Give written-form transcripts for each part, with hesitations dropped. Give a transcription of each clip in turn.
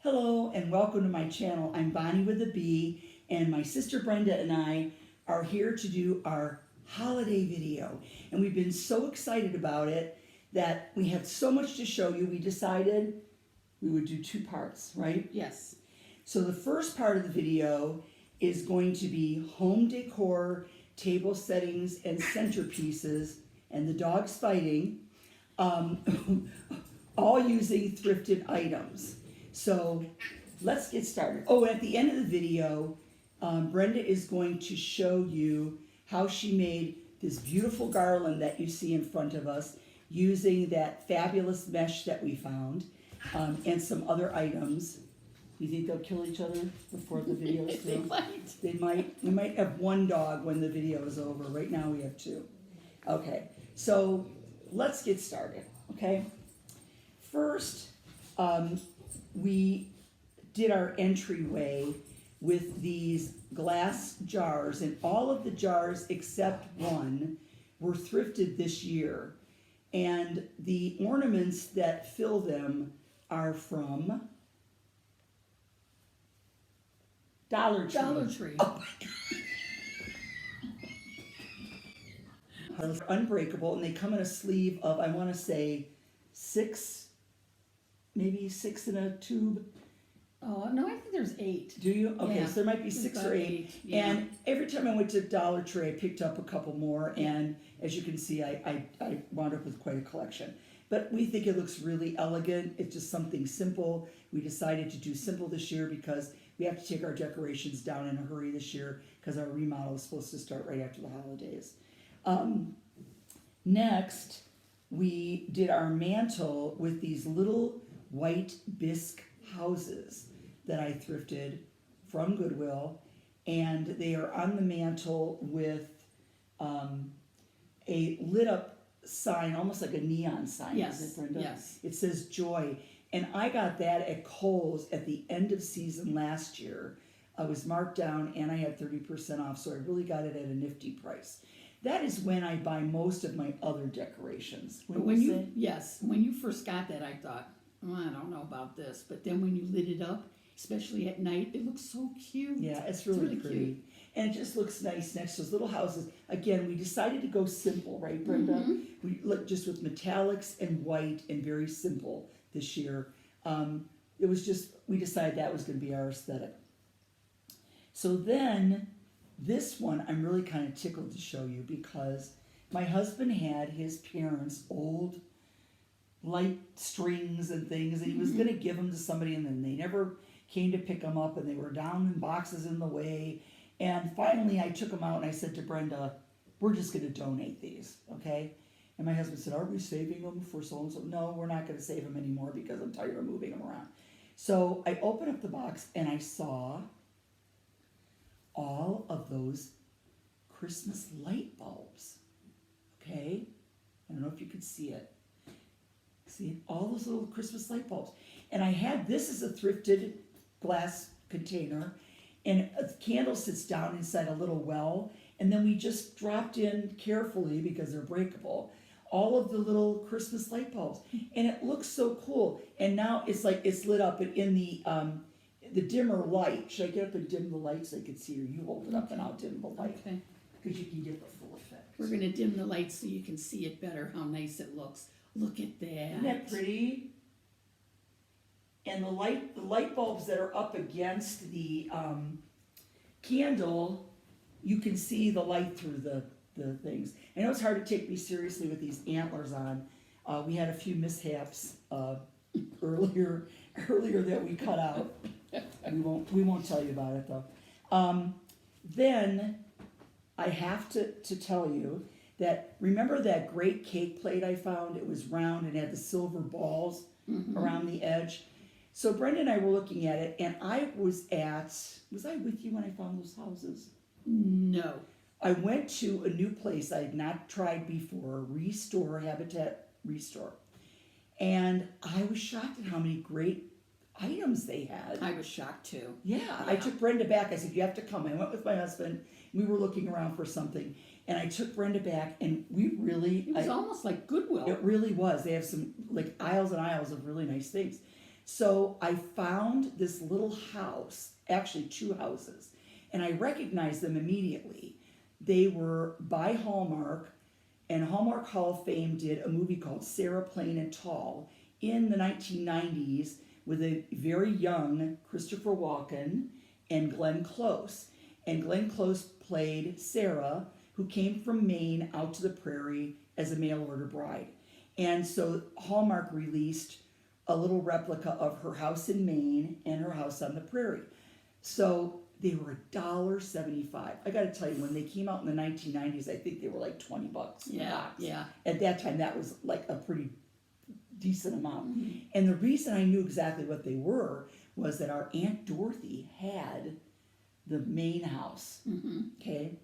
Hello and welcome to my channel. I'm Bonnie with a B, and my sister Brenda and I are here to do our holiday video. And we've been so excited about it that we have so much to show you. We decided we would do two parts, right? Yes. So the first part of the video is going to be home decor, table settings, and centerpieces, and the dogs fighting, all using thrifted items. So let's get started. Oh, and at the end of the video, Brenda is going to show you how she made this beautiful garland that you see in front of us using that fabulous mesh that we found, and some other items. You think they'll kill each other before the video is through? They might. We might have one dog when the video is over. Right now we have two. Okay, so let's get started, okay? First, we did our entryway with these glass jars, and all of the jars except one were thrifted this year. And the ornaments that fill them are from Dollar Tree. Dollar Tree. Oh my God. Unbreakable, and they come in a sleeve of, I want to say, maybe six in a tube. Oh, no, I think there's 8. Do you? Okay, Yeah. so there might be 6 or 8. Yeah. And every time I went to Dollar Tree, I picked up a couple more, and as you can see, I wound up with quite a collection. But we think it looks really elegant. It's just something simple. We decided to do simple this year because we have to take our decorations down in a hurry this year because our remodel is supposed to start right after the holidays. Next, we did our mantle with these little white bisque houses that I thrifted from Goodwill, and they are on the mantle with a lit up sign, almost like a neon sign. Yes, Is it, Brenda? yes. It says joy, and I got that at Kohl's at the end of season last year. I was marked down and I had 30% off, so I really got it at a nifty price. That is when I buy most of my other decorations. But when you first got that, I thought, oh, I don't know about this. But then when you lit it up, especially at night, it looks so cute. Yeah, it's really pretty. Cute. And it just looks nice next to those little houses. Again, we decided to go simple, right, Brenda? Mm-hmm. We looked just with metallics and white and very simple this year. It was just, we decided that was going to be our aesthetic. So then, this one I'm really kind of tickled to show you because my husband had his parents' old light strings and things, and he was going to give them to somebody, and then they never came to pick them up, and they were down in boxes in the way. And finally I took them out and I said to Brenda, we're just going to donate these, okay? And my husband said, are we saving them for so-and-so? No, we're not going to save them anymore because I'm tired of moving them around. So I opened up the box and I saw all of those Christmas light bulbs, okay? I don't know if you could see it. See, all those little Christmas light bulbs. And I had, this is a thrifted glass container, and a candle sits down inside a little well, and then we just dropped in carefully, because they're breakable, all of the little Christmas light bulbs. And it looks so cool. And now it's like it's lit up in the dimmer light. Should I get up and dim the light so I can see, or you hold it up and I'll dim the light? Okay. Because you can get the full effect. We're going to dim the light so you can see it better, how nice it looks. Look at that. Isn't that pretty? And the light bulbs that are up against the candle, you can see the light through the things. I know it's hard to take me seriously with these antlers on. We had a few mishaps earlier that we cut out. We won't tell you about it though. Then I have to tell you that, remember that great cake plate I found? It was round and had the silver balls around the edge. So Brenda and I were looking at it, and was I with you when I found those houses? No. I went to a new place I had not tried before, Habitat Restore. And I was shocked at how many great items they had. I was shocked too. Yeah, I took Brenda back. I said, you have to come. I went with my husband. We were looking around for something. And I took Brenda back, and we really... It was almost like Goodwill. It really was. They have some, like, aisles and aisles of really nice things. So I found this little house, actually two houses, and I recognized them immediately. They were by Hallmark, and Hallmark Hall of Fame did a movie called Sarah Plain and Tall in the 1990s with a very young Christopher Walken and Glenn Close. And Glenn Close played Sarah, who came from Maine out to the prairie as a mail order bride. And so Hallmark released a little replica of her house in Maine and her house on the prairie. So they were $1.75. I got to tell you, when they came out in the 1990s, I think they were like $20 a box. Yeah. At that time, that was like a pretty decent amount. Mm-hmm. And the reason I knew exactly what they were was that our Aunt Dorothy had the main house, okay?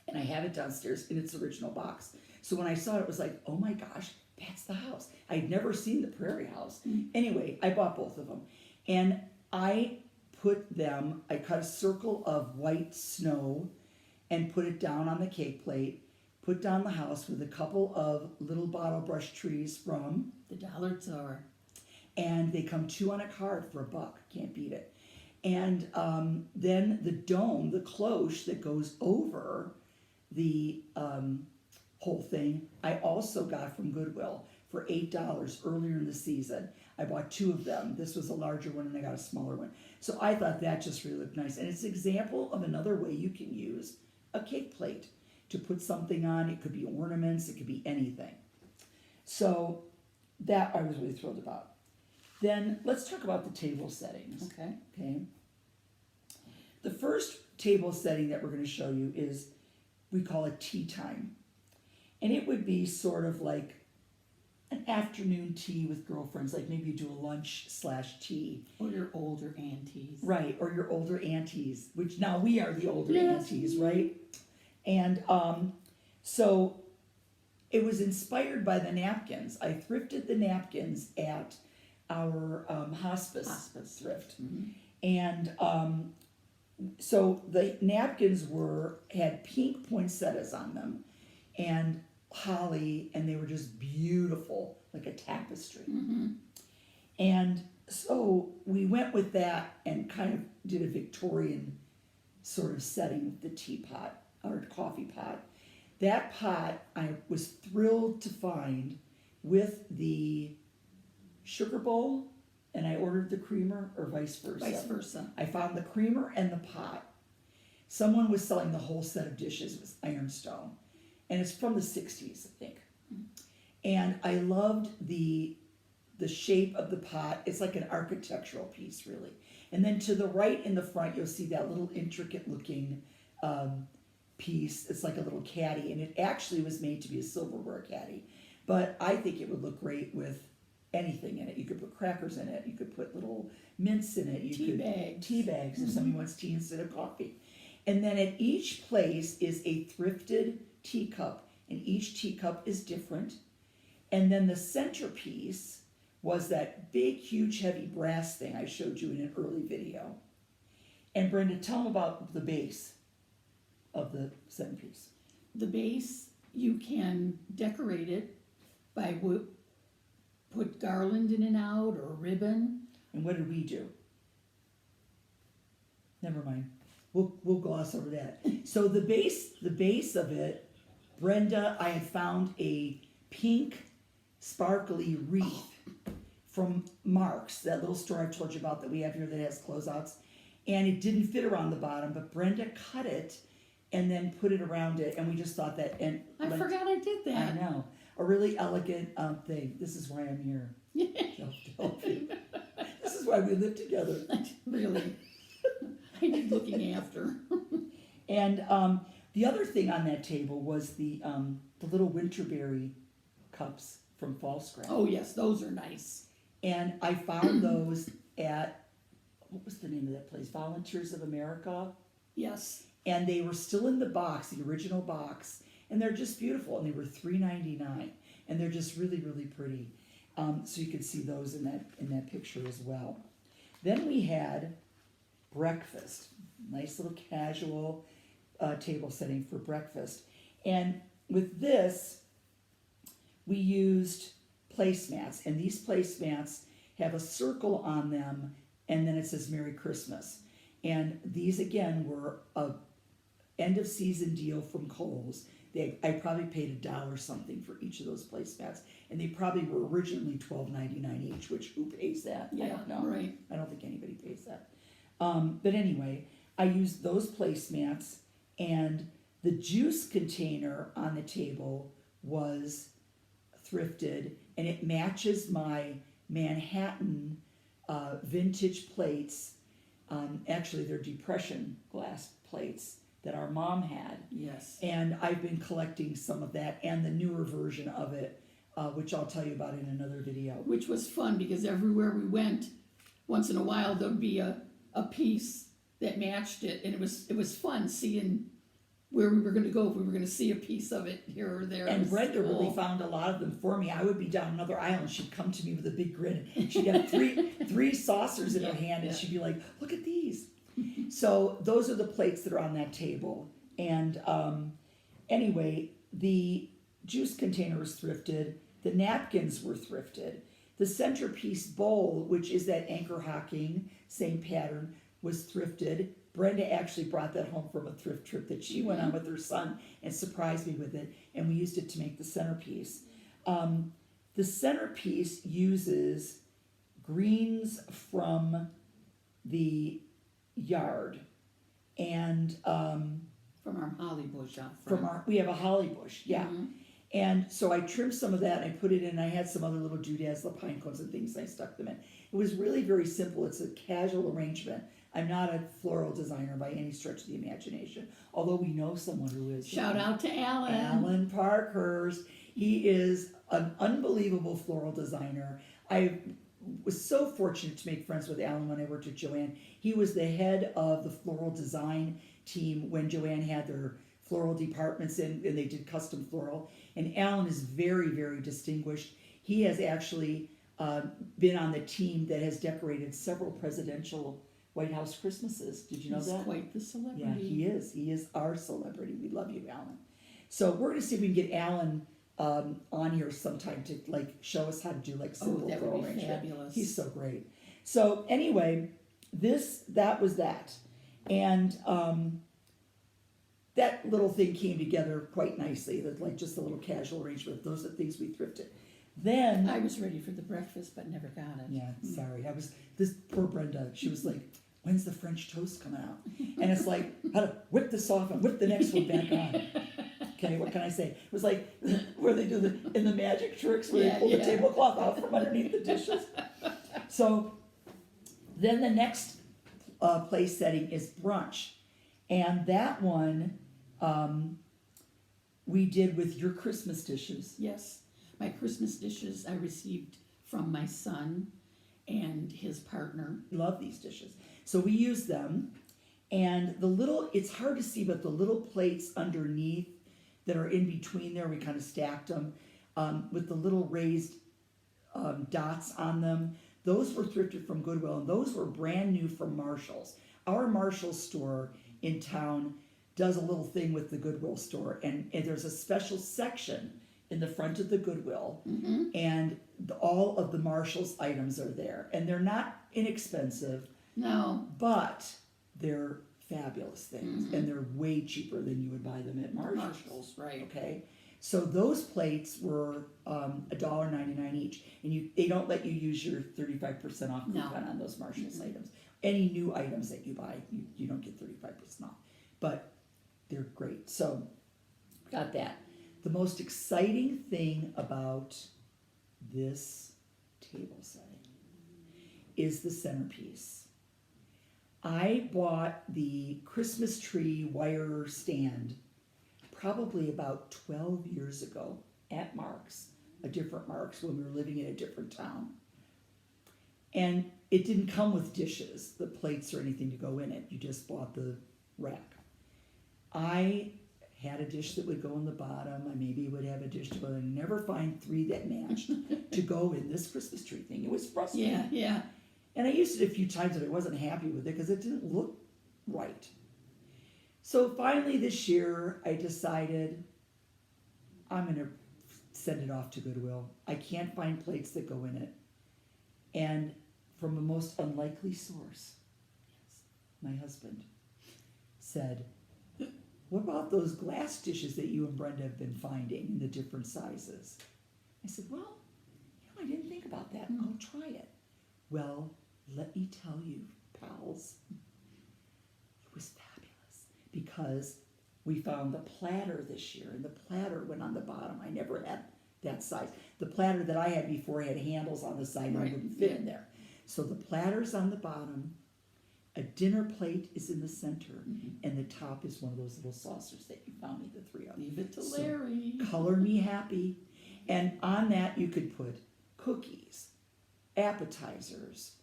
And I have it downstairs in its original box. So when I saw it, it was like, oh my gosh, that's the house. I'd never seen the prairie house. Anyway, I bought both of them. And I cut a circle of white snow and put it down on the cake plate, put down the house with a couple of little bottle brush trees from The Dollar Store. and they come 2 on a card for $1. Can't beat it. And then the dome, the cloche that goes over the whole thing, I also got from Goodwill for $8 earlier in the season. I bought 2 of them. This was a larger one and I got a smaller one. So I thought that just really looked nice. And it's an example of another way you can use a cake plate to put something on. It could be ornaments, it could be anything. So that I was really thrilled about. Then let's talk about the table settings. Okay. The first table setting that we're going to show you is, we call it tea time. And it would be sort of like an afternoon tea with girlfriends, like maybe you do a lunch/tea. Or your older aunties. Right, or your older aunties, which now we are the older Yes. aunties, right? And so it was inspired by the napkins. I thrifted the napkins at our hospice thrift. And so the napkins had pink poinsettias on them and holly, and they were just beautiful, like a tapestry. And so we went with that and kind of did a Victorian sort of setting with the teapot or coffee pot. That pot I was thrilled to find with the sugar bowl, and I ordered the creamer, or vice versa. Vice versa. I found the creamer and the pot. Someone was selling the whole set of dishes. It was ironstone. And it's from the 60s, I think. And I loved the shape of the pot. It's like an architectural piece, really. And then to the right in the front, you'll see that little intricate looking piece. It's like a little caddy, and it actually was made to be a silverware caddy. But I think it would look great with anything in it. You could put crackers in it. You could put little mints in it. Tea bags if somebody wants tea instead of coffee. And then at each place is a thrifted teacup, and each teacup is different. And then the centerpiece was that big, huge, heavy brass thing I showed you in an early video. And Brenda, tell them about the base of the centerpiece. The base, you can decorate it by put garland in and out, or ribbon. And what did we do? Never mind. We'll gloss over that. So the base of it, Brenda, I had found a pink sparkly wreath from Mark's, that little store I told you about that we have here that has closeouts. And it didn't fit around the bottom, but Brenda cut it and then put it around it, and we just thought that. And I forgot I did that. I know. A really elegant thing. This is why I'm here. This is why we live together. Really. I need looking after. And the other thing on that table was the little winterberry cups from Fall Scrap. Oh yes, those are nice. And I found those at, what was the name of that place? Volunteers of America. Yes. And they were still in the box, the original box, and they're just beautiful. And they were $3.99, and they're just really, really pretty. So you can see those in that picture as well. Then we had breakfast, nice little casual table setting for breakfast. And with this, we used placemats, and these placemats have a circle on them, and then it says Merry Christmas. And these again were a end of season deal from Kohl's. I probably paid $1 something for each of those placemats, and they probably were originally $12.99 each. Which who pays that? I don't know. Right. I don't think anybody pays that. But anyway, I used those placemats, and the juice container on the table was thrifted, and it matches my Manhattan vintage plates. Actually, they're depression glass plates that our mom had. Yes. And I've been collecting some of that and the newer version of it, which I'll tell you about in another video. Which was fun because everywhere we went, once in a while there'd be a piece that matched it, and it was fun seeing where we were going to go if we were going to see a piece of it here or there. And Brenda really found a lot of them for me. I would be down another aisle and she'd come to me with a big grin. She'd have three saucers in her hand, and she'd be like, "Look at these." So those are the plates that are on that table. And anyway, the juice container was thrifted. The napkins were thrifted. The centerpiece bowl, which is that anchor hocking, same pattern, was thrifted. Brenda actually brought that home from a thrift trip that she went on with her son and surprised me with it, and we used it to make the centerpiece. The centerpiece uses greens from the yard, and from our holly bush out front. we have a holly bush, yeah. Mm-hmm. And so I trimmed some of that, and I put it in. I had some other little doodads, the pine cones and things, and I stuck them in. It was really very simple. It's a casual arrangement. I'm not a floral designer by any stretch of the imagination, although we know someone who is. Shout out to Alan. Alan Parkhurst. He is an unbelievable floral designer. I was so fortunate to make friends with Alan when I worked at Joann. He was the head of the floral design team when Joann had their floral departments in, and they did custom floral. And Alan is very, very distinguished. He has actually been on the team that has decorated several presidential White House Christmases. Did you know that? He's quite the celebrity. Yeah, he is. He is our celebrity. We love you, Alan. So we're going to see if we can get Alan on here sometime to show us how to do simple that floral would be arrangement. fabulous. He's so great. So anyway, that was that. And that little thing came together quite nicely. That just a little casual arrangement. Those are the things we thrifted. Then I was ready for the breakfast, but never got it. yeah, sorry. This poor Brenda. She was like, "When's the French toast coming out?" And it's like, how to whip this off and whip the next one back on. Okay, what can I say? It was like where they do in the magic tricks where they pull the tablecloth out from underneath the dishes. So then the next place setting is brunch, and that one we did with your Christmas dishes. Yes. My Christmas dishes I received from my son and his partner. Love these dishes. So we use them, and it's hard to see, but the little plates underneath that are in between there, we kind of stacked them with the little raised dots on them. Those were thrifted from Goodwill, and those were brand new from Marshall's. Our Marshall's store in town does a little thing with the Goodwill store, and there's a special section in the front of the Goodwill, and all of the Marshall's items are there, and they're not inexpensive. No, but they're fabulous things, and they're way cheaper than you would buy them at Marshall's. Right? Okay, so those plates were $1.99 each, and they don't let you use your 35% off coupon on those Marshall's items. Any new items that you buy, you don't get 35% off, but they're great. So got that. The most exciting thing about this table setting is the centerpiece. I bought the Christmas tree wire stand probably about 12 years ago at Mark's, a different Mark's, when we were living in a different town. And it didn't come with dishes, the plates or anything to go in it. You just bought the rack. I had a dish that would go in the bottom. I maybe would have a dish to go. I never find 3 that matched to go in this Christmas tree thing. It was frustrating. Yeah. And I used it a few times and I wasn't happy with it because it didn't look right. So finally this year I decided I'm going to send it off to Goodwill. I can't find plates that go in it. And from a most unlikely source, my husband said, what about those glass dishes that you and Brenda have been finding in the different sizes? I said, well, I didn't think about that. I'll try it. Well, let me tell you, pals, it was fabulous because we found the platter this year, and the platter went on the bottom. I never had that size. The platter that I had before had handles on the side and it wouldn't fit in there. So the platter's on the bottom, a dinner plate is in the center, and the top is one of those little saucers that you found me the 3 of. Leave it to Larry. Color me happy. And on that you could put cookies, appetizers,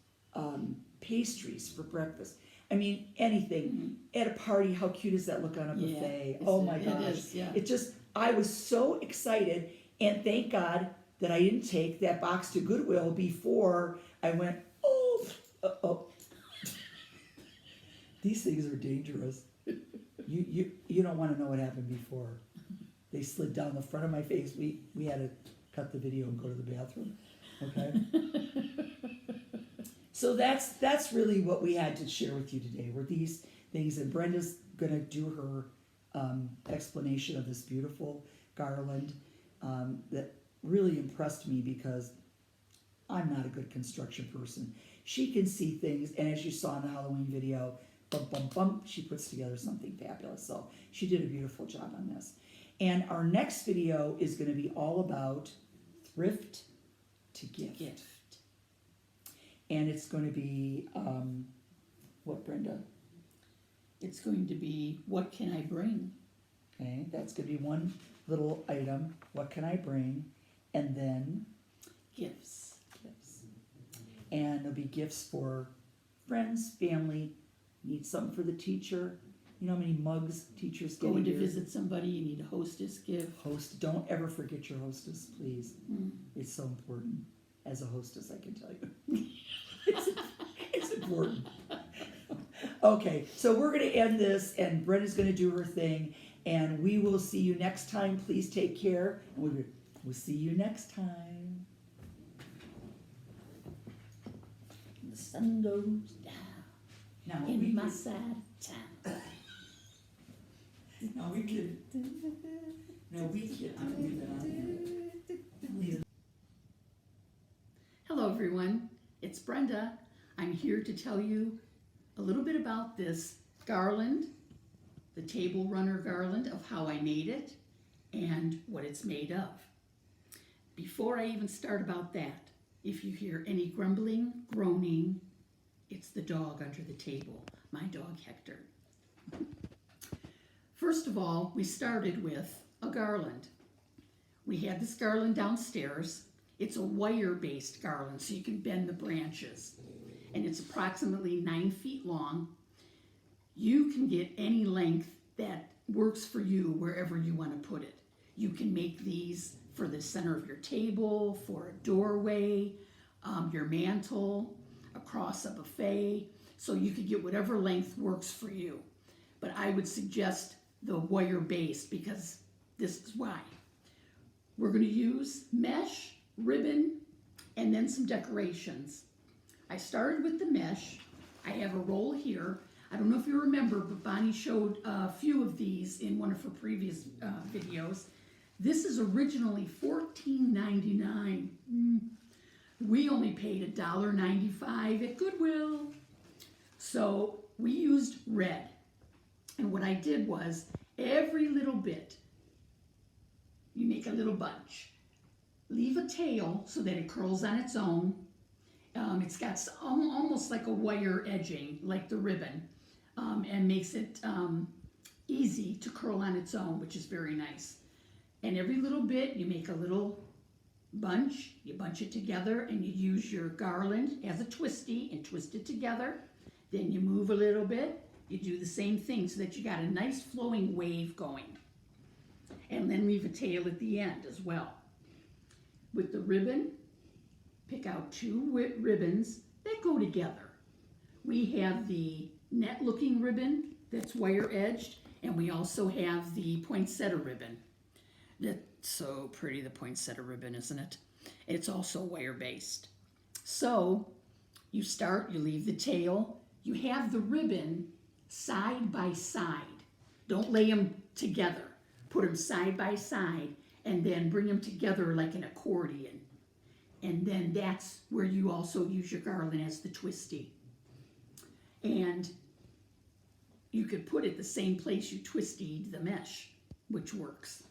pastries for breakfast. I mean, anything. At a party, how cute does that look on a buffet? Oh my gosh. It is, yeah. It just, I was so excited, and thank God that I didn't take that box to Goodwill before I went, oh. These things are dangerous. You don't want to know what happened before. They slid down the front of my face. We had to cut the video and go to the bathroom. Okay. So that's really what we had to share with you today. Were these things, and Brenda's gonna do her explanation of this beautiful garland that really impressed me because I'm not a good construction person. She can see things, and as you saw in the Halloween video, bum, bum, bum, she puts together something fabulous. So she did a beautiful job on this. And our next video is going to be all about thrift to gift. And it's going to be, what, Brenda? It's going to be, what can I bring? Okay, that's going to be one little item. What can I bring? And then Gifts. And there'll be gifts for friends, family. Need something for the teacher. You know how many mugs teachers get? Going to visit somebody, you need a hostess gift. Host. Don't ever forget your hostess, please. It's so important. As a hostess, I can tell you. It's important. Okay, so we're going to end this, and Brenda's going to do her thing, and we will see you next time. Please take care. And we'll see you next time. The sun goes down. Now In my side town. No, we could. No, we could. I'm leave it on there. Hello everyone, it's Brenda. I'm here to tell you a little bit about this garland, the table runner garland, of how I made it and what it's made of. Before I even start about that, if you hear any grumbling, groaning, it's the dog under the table, my dog Hector. First of all, we started with a garland. We had this garland downstairs. It's a wire-based garland, so you can bend the branches. And it's approximately 9 feet long. You can get any length that works for you wherever you want to put it. You can make these for the center of your table, for a doorway, your mantle, across a buffet. So you could get whatever length works for you. But I would suggest the wire-based because this is why. We're going to use mesh, ribbon, and then some decorations. I started with the mesh. I have a roll here. I don't know if you remember, but Bonnie showed a few of these in one of her previous videos. This is originally $14.99. We only paid $1.95 at Goodwill. So we used red. And what I did was, every little bit, you make a little bunch. Leave a tail so that it curls on its own. It's got almost like a wire edging, like the ribbon, and makes it easy to curl on its own, which is very nice. And every little bit, you make a little bunch, you bunch it together, and you use your garland as a twisty and twist it together. Then you move a little bit, you do the same thing so that you got a nice flowing wave going. And then leave a tail at the end as well. With the ribbon, pick out 2 ribbons that go together. We have the net looking ribbon that's wire edged, and we also have the poinsettia ribbon. That's so pretty, the poinsettia ribbon, isn't it? It's also wire based. So you start, you leave the tail, you have the ribbon side by side. Don't lay them together. Put them side by side and then bring them together like an accordion. And then that's where you also use your garland as the twisty. And you could put it the same place you twisted the mesh, which works.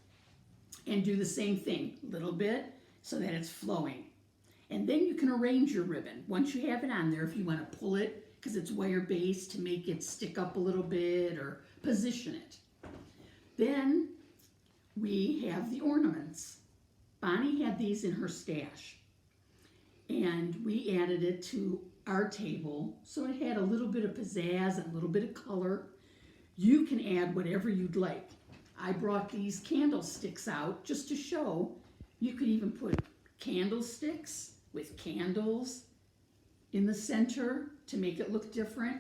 And do the same thing, a little bit, so that it's flowing. And then you can arrange your ribbon. Once you have it on there, if you want to pull it, because it's wire-based, to make it stick up a little bit or position it. Then we have the ornaments. Bonnie had these in her stash. And we added it to our table, so it had a little bit of pizzazz and a little bit of color. You can add whatever you'd like. I brought these candlesticks out just to show. You could even put candlesticks with candles in the center to make it look different.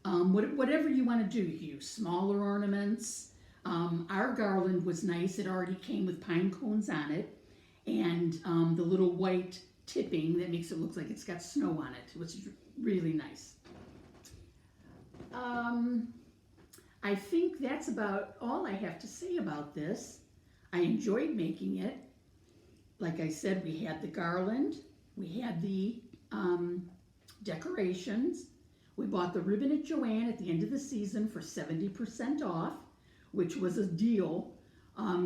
Whatever you want to do, you can use smaller ornaments. Our garland was nice. It already came with pine cones on it, and the little white tipping that makes it look like it's got snow on it, which is really nice. I think that's about all I have to say about this. I enjoyed making it. Like I said, we had the garland, we had the decorations. We bought the ribbon at Joann at the end of the season for 70% off, which was a deal.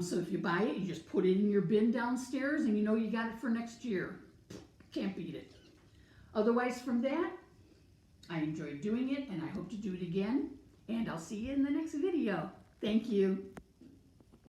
So if you buy it, you just put it in your bin downstairs and you know you got it for next year. Can't beat it. Otherwise, from that, I enjoyed doing it and I hope to do it again. And I'll see you in the next video. Thank you.